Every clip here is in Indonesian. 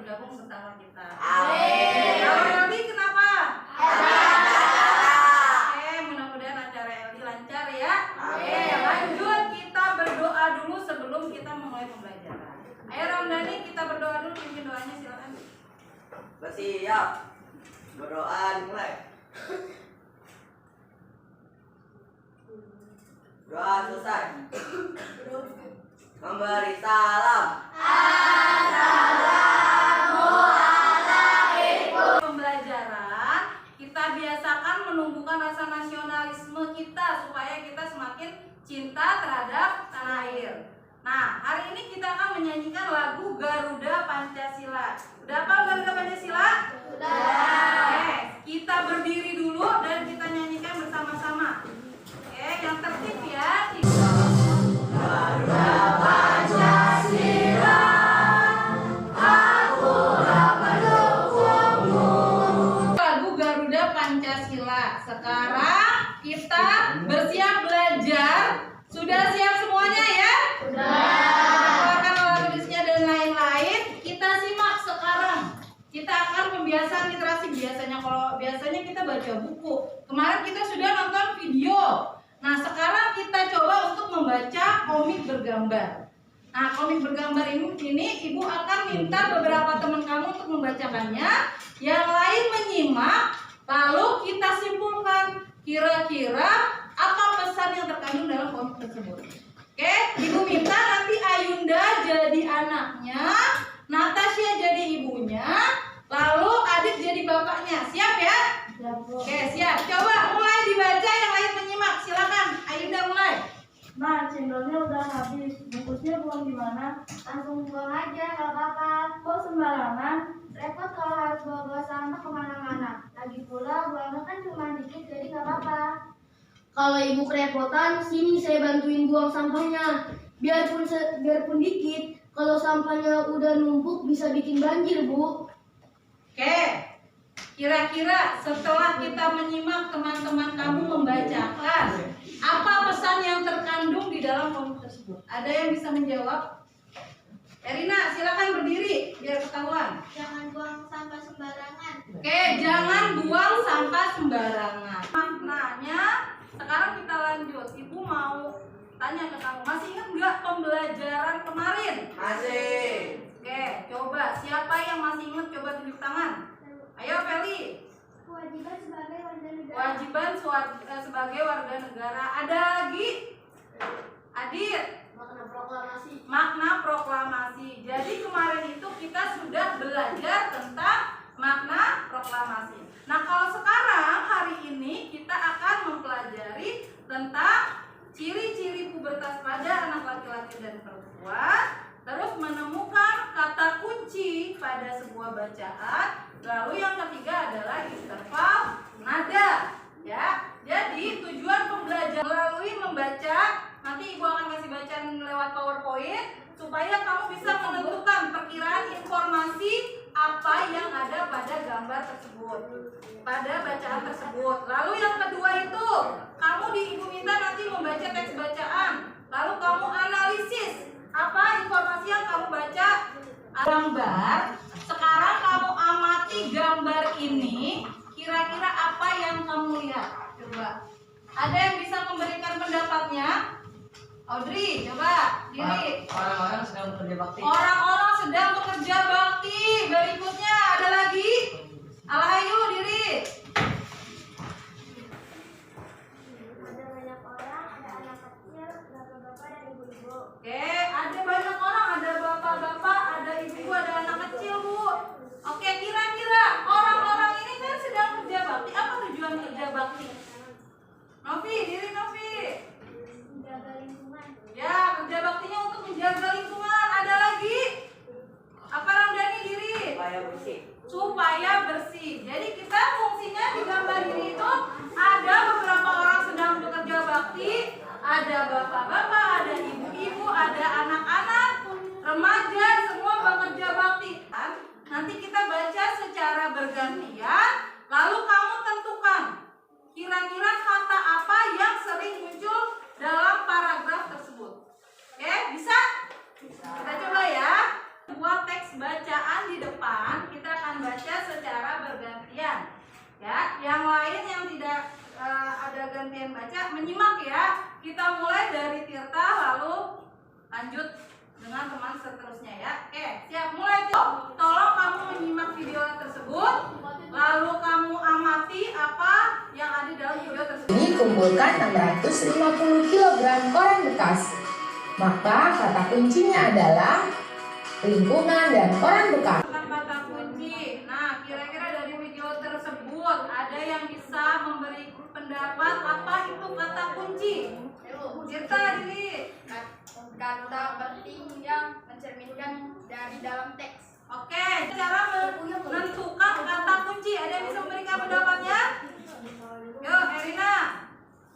bergabung bersama kita. Amin. Kalau Eldi kenapa? Oke, mudah-mudahan acara Eldi lancar ya. Oke, lanjut kita berdoa dulu sebelum kita memulai pembelajaran. Ayo Ramdhani, kita berdoa dulu, pimpin doanya silakan. Bersiap. Berdoa dimulai. Doa selesai. Memberi salam. Pembelajaran kita biasakan menumbuhkan rasa nasionalisme kita supaya kita semakin cinta terhadap tanah air. Nah, hari ini kita akan menyanyikan lagu Garuda Pancasila. Udah hafal Garuda Pancasila? Sudah. Oke, kita berdiri dulu dan kita nyanyikan bersama-sama. Oke, yang tertib ya. Garuda Pancasila, akulah pendukungmu. Lagu Garuda Pancasila. Sekarang kita bersiap belajar. Sudah siap semuanya ya? Keluarkan alat tulisnya dan lain-lain. Kita simak sekarang. Kita akan pembiasaan literasi. Biasanya kita baca buku. Kemarin kita sudah nonton video. Nah, sekarang kita coba untuk membaca komik bergambar. Nah, komik bergambar ini Ibu akan minta beberapa teman kamu untuk membacakannya. Yang lain menyimak, lalu kita simpulkan kira-kira apa pesan yang terkandung dalam komik tersebut. Oke, Ibu minta nanti Ayunda jadi anaknya, Natasha jadi ibunya, lalu Adik jadi bapaknya. Siap ya? Oke, siap. Coba mulai dibaca, yang lain menyimak. Silakan, Ayunda mulai. Ma, cendolnya udah habis. Bungkusnya buang di mana? Langsung buang aja, gak apa-apa. Kok sembarangan? Repot kalau harus bawa sampah kemana-mana. Lagi pula buangnya kan cuma dikit, jadi gak apa-apa. Kalau ibu kerepotan, sini saya bantuin buang sampahnya. Biarpun dikit, kalau sampahnya udah numpuk bisa bikin banjir, Bu. Oke, kira-kira setelah kita menyimak teman-teman kamu membacakan, apa pesan yang terkandung di dalam komik tersebut? Ada yang bisa menjawab? Erina, silakan berdiri biar ketahuan. Jangan buang sampah sembarangan. Oke, jangan buang sampah sembarangan. Maknanya, sekarang kita lanjut. Ibu mau tanya ke kamu, masih ingat nggak pembelajaran kemarin? Masih. Oke, coba siapa yang masih ingat, coba tunjuk tangan. Ayo Feli. Kewajiban sebagai warga negara. Kewajiban sebagai warga negara. Ada lagi? Adit. Makna proklamasi. Makna proklamasi. Jadi kemarin itu kita sudah belajar tentang makna proklamasi. Nah, kalau sekarang hari ini kita akan mempelajari tentang ciri-ciri pubertas pada anak laki-laki dan perempuan, terus menemukan kata kunci pada sebuah bacaan. Lalu yang ketiga adalah interval nada. Ya, jadi tujuan pembelajaran melalui membaca. Nanti Ibu akan kasih bacaan lewat PowerPoint supaya kamu bisa menentukan perkiraan informasi apa yang ada pada gambar tersebut, pada bacaan tersebut. Lalu yang kedua itu kamu Ibu minta nanti membaca teks bacaan. Lalu kamu analisis apa informasi yang kamu baca. Gambar. Sekarang kamu amati gambar ini. Kira-kira apa yang kamu lihat? Coba. Ada yang bisa memberikan pendapatnya? Audrey, coba diri. Orang-orang sedang bekerja bakti. Orang-orang sedang bekerja bakti. Berikutnya ada lagi. Alahayu, diri. Ada banyak orang, ada anak kecil, bapak-bapak dan ibu-ibu. Oke, ada banyak orang, ada bapak-bapak, ada ibu, ada anak kecil, Bu. Oke, kira-kira orang-orang ini kan sedang kerja bakti. Apa tujuan kerja bakti? Novi, diri Novi. Menjaga lingkungan. Ya, kerja baktinya untuk menjaga lingkungan. Ada lagi? Apa Ramdhani, diri? Supaya bersih. Supaya bersih. Jadi kita fungsinya di gambar ini itu ada beberapa orang sedang bekerja bakti, ada bapak-bapak, ada ibu-ibu, ada anak-anak, remaja, semua bekerja bakti. Nanti kita baca secara bergantian, lalu kamu tentukan kira-kira kata apa yang sering muncul dalam paragraf tersebut. Oke, bisa? Kita coba ya. Buat teks bacaan di depan. kita mulai dari Tirta lalu lanjut dengan teman seterusnya ya. Oke, siap mulai tuh. Tolong kamu menyimak video tersebut, lalu kamu amati apa yang ada dalam video tersebut. Ini kumpulkan 650 kg koran bekas. Maka kata kuncinya adalah lingkungan dan koran bekas. Tentang kata kunci. Nah, kira-kira dari video tersebut ada yang bisa memberi pendapat apa itu kata kunci? Tirta, Dili. Kata penting yang mencerminkan dari dalam teks. Oke, cara menentukan kata kunci. Ada yang bisa memberikan pendapatnya? Yuk, Erina.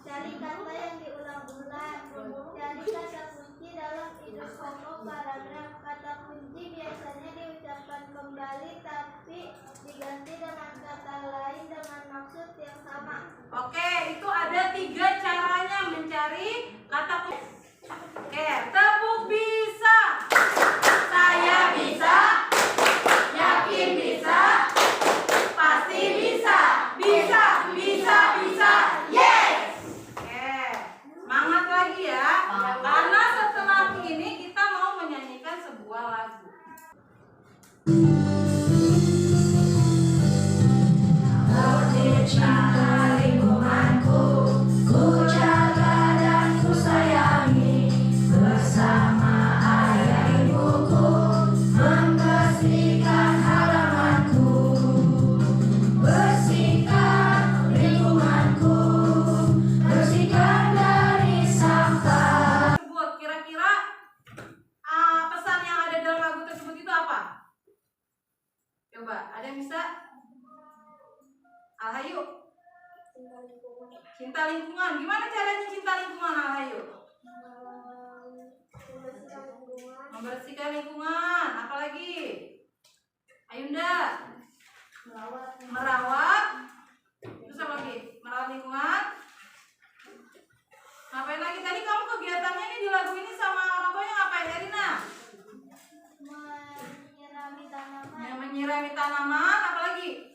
Cari kata yang diulang-ulang. Cari kata kunci dalam hidup pokok paragraf. Kata kunci biasanya diucapkan kembali tapi diganti dengan kata lain dengan maksud yang sama. Oke, itu ada 3 caranya mencari kata kunci. Oke, tepuk bisa. Saya bisa. Yakin bisa. Pasti bisa. Bisa, bisa, bisa. Yes. Oke, semangat lagi ya. Karena setelah ini kita mau menyanyikan sebuah lagu. Cinta lingkunganku, ku jaga dan ku sayangi. Bersama ayah ibuku, membersihkan halamanku. Bersihkan lingkunganku, bersihkan dari sampah. Tersebut kira-kira pesan yang ada dalam lagu tersebut itu apa? Coba, ada yang bisa? Alhayu. Cinta lingkungan. Gimana caranya cinta lingkungan, Alhayu? Membersihkan lingkungan. Apalagi? Ayunda. Merawat. Terus apa lagi? Merawat lingkungan. Ngapain lagi? Tadi kamu kegiatannya ini di lagu ini sama orang tuanya ngapain, Erina? Menyirami tanaman. Yang menyirami tanaman. Apalagi?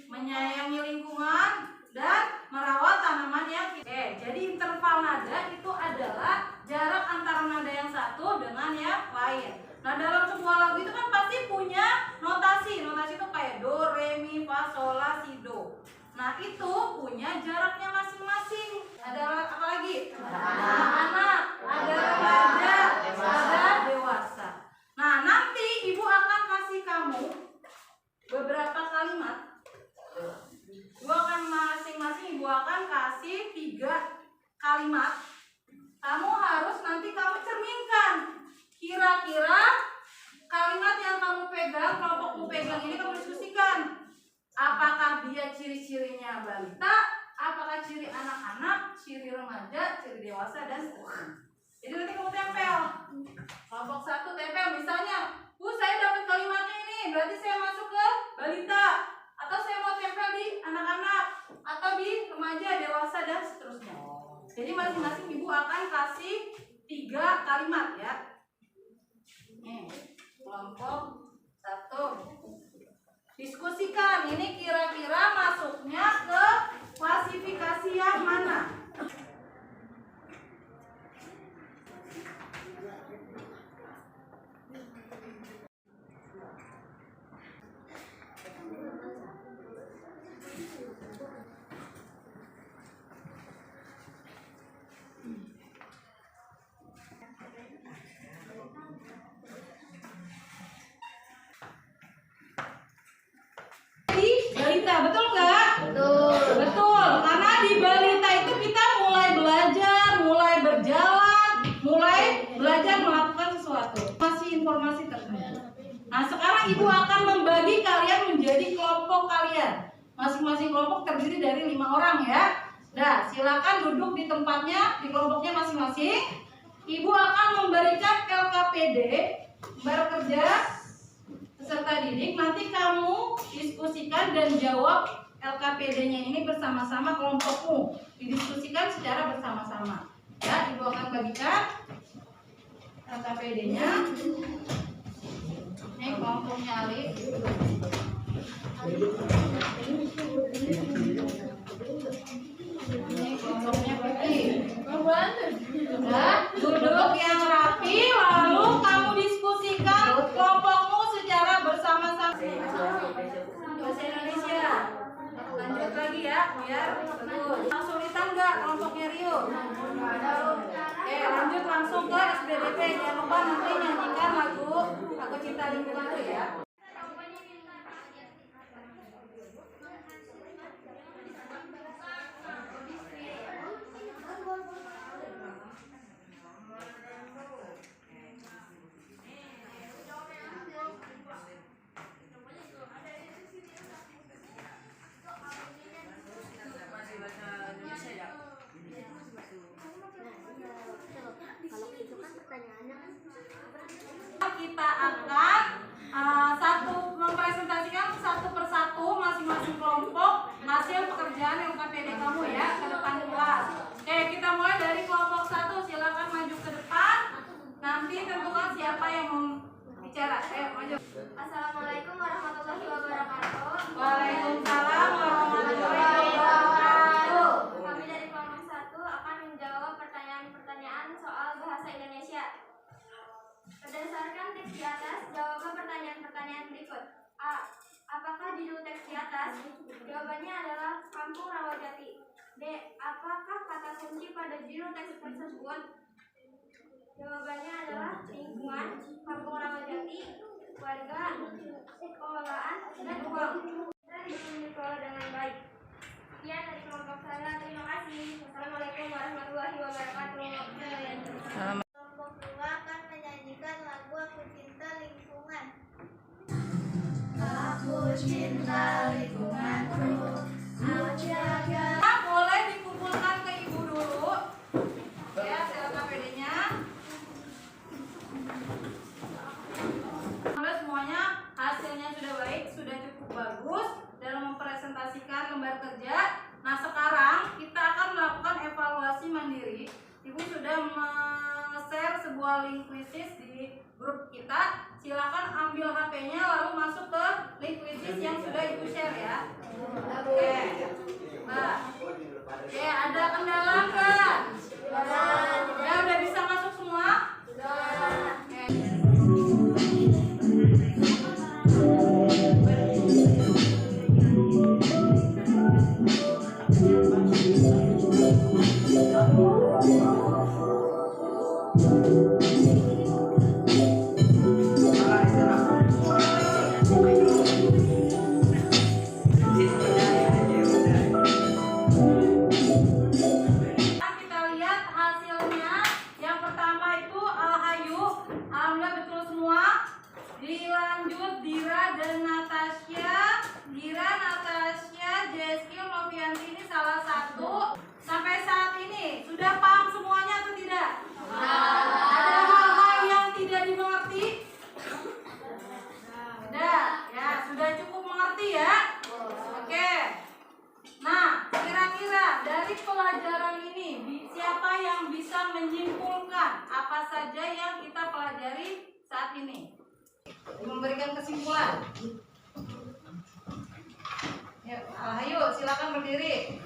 Menyayangi lingkungan dan merawat tanaman yang jadi interval nada itu adalah jarak antara nada yang satu dengan yang lain. Nah, dalam sebuah lagu itu kan pasti punya notasi. Notasi itu kayak do, re, mi, fa, sol, la, si, do. Nah, itu punya jaraknya masing-masing. Ada apa lagi? Anak-anak, ada remaja, ada dewasa. Nah, nanti ibu akan kasih kamu beberapa kalimat. Masing-masing ibu akan kasih 3 kalimat. Kamu harus nanti kamu cerminkan. Kira-kira kalimat yang kamu pegang, kelompokmu pegang ini kamu diskusikan. Apakah dia ciri-cirinya balita, apakah ciri anak-anak, ciri remaja, ciri dewasa, dan seterusnya. Jadi nanti kamu tempel. Kelompok 1 tempel, misalnya, saya dapat kalimatnya ini, berarti saya masuk ke balita. Atau saya mau tempel di anak-anak, atau di remaja, dewasa, dan seterusnya. Jadi masing-masing ibu akan kasih 3 kalimat ya. Nih, kelompok 1. Diskusikan, ini kira-kira masuknya ke klasifikasi yang mana? Balita, betul nggak? Betul. Betul, karena di balita itu kita mulai belajar, mulai berjalan, mulai belajar melakukan sesuatu. Masih informasi tertentu. Nah, sekarang ibu akan membagi kalian menjadi kelompok kalian. Masing-masing kelompok terdiri dari 5 orang ya. Nah, silakan duduk di tempatnya, di kelompoknya masing-masing. Ibu akan memberikan LKPD, lembar kerja peserta didik. Nanti kamu diskusikan dan jawab LKPD-nya ini bersama-sama kelompokmu. Didiskusikan secara bersama-sama. Ya, ibu akan bagikan LKPD-nya. Ini kelompoknya Alif. Ini kelompoknya pergi. Duduk yang rapi, lalu kamu diskusikan kelompokmu secara bersama-sama. Bahasa Indonesia. Lanjut lagi ya, biar bagus. Kesulitan nggak kelompoknya Rio? Oke, lanjut langsung ke SBDP. Jangan lupa nanti nyanyikan lagu Aku Cinta Lingkunganku ya. Kita akan mempresentasikan satu persatu masing-masing kelompok hasil pekerjaan yang KPD kamu ya ke depan kelas. Oke, kita mulai dari kelompok 1. Silakan maju ke depan. Nanti tentukan siapa yang mau bicara. Ayo maju. Assalamualaikum warahmatullahi wabarakatuh. Waalaikumsalam warahmatullahi wabarakatuh. Kami dari kelompok 1 akan menjawab pertanyaan-pertanyaan soal bahasa Indonesia. Berdasarkan teks di atas, jawablah pertanyaan-pertanyaan berikut. A. Apakah judul teks di atas? Jawabannya adalah Kampung Rawajati. B. Apakah kata kunci pada judul teks tersebut? Jawabannya adalah lingkungan, Kampung Rawajati, warga, pengelolaan, dan uang. Dari dikelola dengan baik. Sekian dari kelompok saya. Terima kasih. Wassalamualaikum warahmatullahi wabarakatuh. Kelompok 2 akan menyanyikan lagu Aku Cinta Lingkungan. Aku cinta lingkunganku, aku jaga. Boleh dikumpulkan ke ibu dulu. Ya, silakan PD-nya. Semuanya hasilnya sudah baik, sudah cukup bagus dalam mempresentasikan lembar kerja. Nah, sekarang kita akan melakukan evaluasi mandiri. Ibu sudah share sebuah link quizzes di grup kita. Silakan ambil HP-nya lalu masuk ke link quizzes yang sudah Ibu share ya. Oke. Nah. Oke, ada kendala nggak? Ya, udah bisa masuk semua? Oke. Kita lihat hasilnya. Yang pertama itu Alhayu, alhamdulillah betul semua. Dilanjut Dira dan Natasha. Dira, Natasha, Jeskil, Novianti ini salah satu. Sampai saat ini sudah paham semuanya atau tidak? Ada hal-hal yang tidak dimengerti? Ada, ya sudah cukup mengerti ya. Oke. Nah, kira-kira dari pelajaran ini siapa yang bisa menyimpulkan apa saja yang kita pelajari saat ini? Memberikan kesimpulan. Ya, ayo silakan berdiri.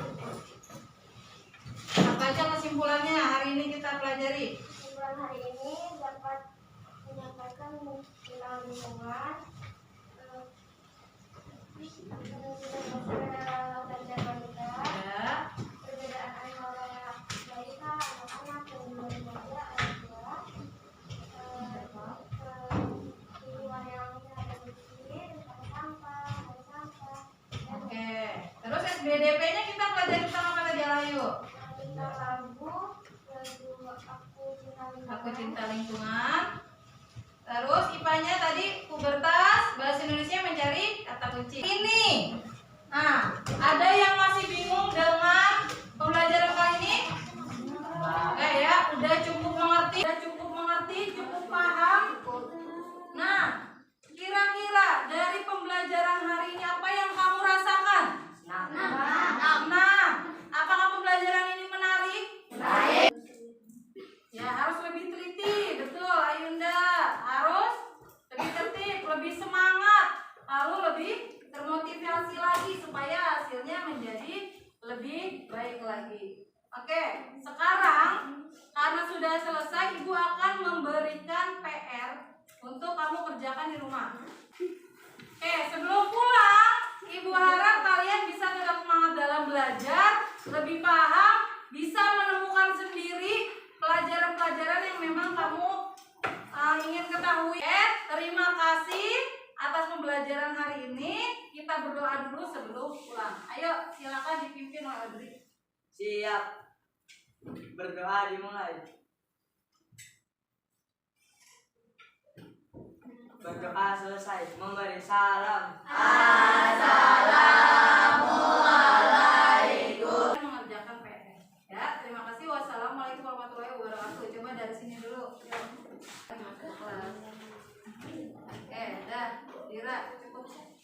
Apa aja kesimpulannya hari ini kita pelajari? Kesimpulan hari ini dapat menyampaikan tentang lingkungan, Ya. perbedaan antara balita, anak-anak, dan remaja, anak tua, lingkungan yang sehat dan bersih, tentang sampah, dan sampah, dan Oke. Terus SBDP-nya kita pelajari tentang apa tadi Alayu? tentang lagu Aku Cinta Lingkungan. Terus IPA-nya tadi pubertas, bahasa Indonesia mencari kata kunci. Ini. Nah, ada yang masih bingung dengan pembelajaran kali ini? Oke ya, udah cukup mengerti, cukup paham. Nah, kira-kira dari pembelajaran hari ini apa yang kamu rasakan? Nah, apakah pembelajaran ini menarik? Ya, harus lebih teliti, betul Ayunda. Harus lebih tertib, lebih semangat, lalu lebih termotivasi lagi supaya hasilnya menjadi lebih baik lagi. lagi. Oke, sekarang karena sudah selesai, Ibu akan memberikan PR untuk kamu kerjakan di rumah. Oke, sebelum pulang, Ibu harap kalian bisa tetap semangat dalam belajar, lebih paham, bisa menemukan sendiri pelajaran-pelajaran yang memang kamu ingin ketahui. Terima kasih atas pembelajaran hari ini. Kita berdoa dulu sebelum pulang. Ayo, silakan dipimpin oleh Adri. Siap. Berdoa dimulai. Berdoa selesai. Memberi salam. Mengerjakan PR. Ya, terima kasih. Wassalamualaikum warahmatullahi wabarakatuh. Coba dari sini dulu. Yuk. Oke, dah. Dira, cukup.